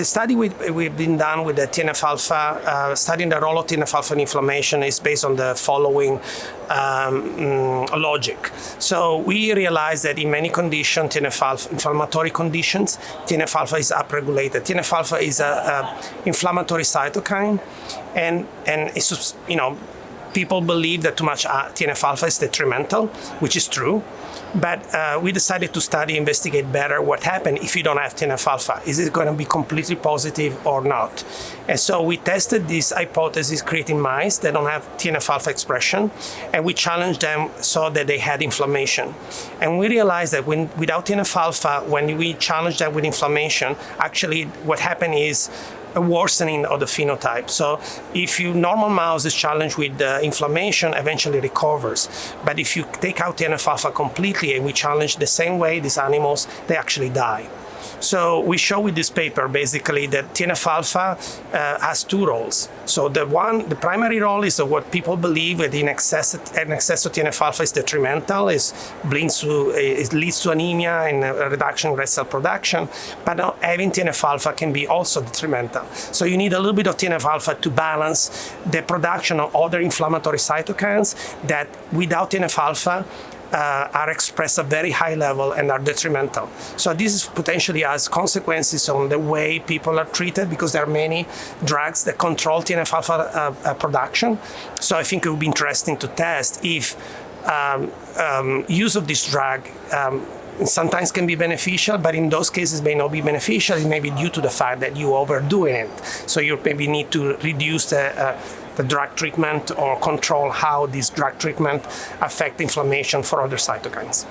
the study we've been done with the TNF-alpha, studying the role of TNF-alpha in inflammation is based on the following logic. So we realized that in many conditions, TNF-alpha, inflammatory conditions, TNF-alpha is upregulated. TNF-alpha is an inflammatory cytokine, and it's, people believe that too much TNF-alpha is detrimental, which is true. But we decided to investigate better what happens if you don't have TNF-alpha. Is it going to be completely positive or not? And so we tested this hypothesis creating mice that don't have TNF-alpha expression, and we challenged them so that they had inflammation. And we realized that without TNF-alpha, when we challenged them with inflammation, actually what happened is a worsening of the phenotype. So if normal mouse is challenged with inflammation, eventually recovers. But if you take out TNF-alpha completely and we challenge the same way these animals, they actually die. So we show with this paper basically that TNF-alpha has two roles. So the primary role is what people believe that an excess of TNF-alpha is detrimental, it leads to anemia and a reduction in red cell production. But having TNF-alpha can be also detrimental. So you need a little bit of TNF-alpha to balance the production of other inflammatory cytokines that without TNF-alpha are expressed at very high level and are detrimental. So this potentially has consequences on the way people are treated, because there are many drugs that control TNF-alpha production. So I think it would be interesting to test if use of this drug sometimes can be beneficial, but in those cases may not be beneficial. It may be due to the fact that you overdoing it. So you maybe need to reduce the drug treatment or control how this drug treatment affect inflammation for other cytokines.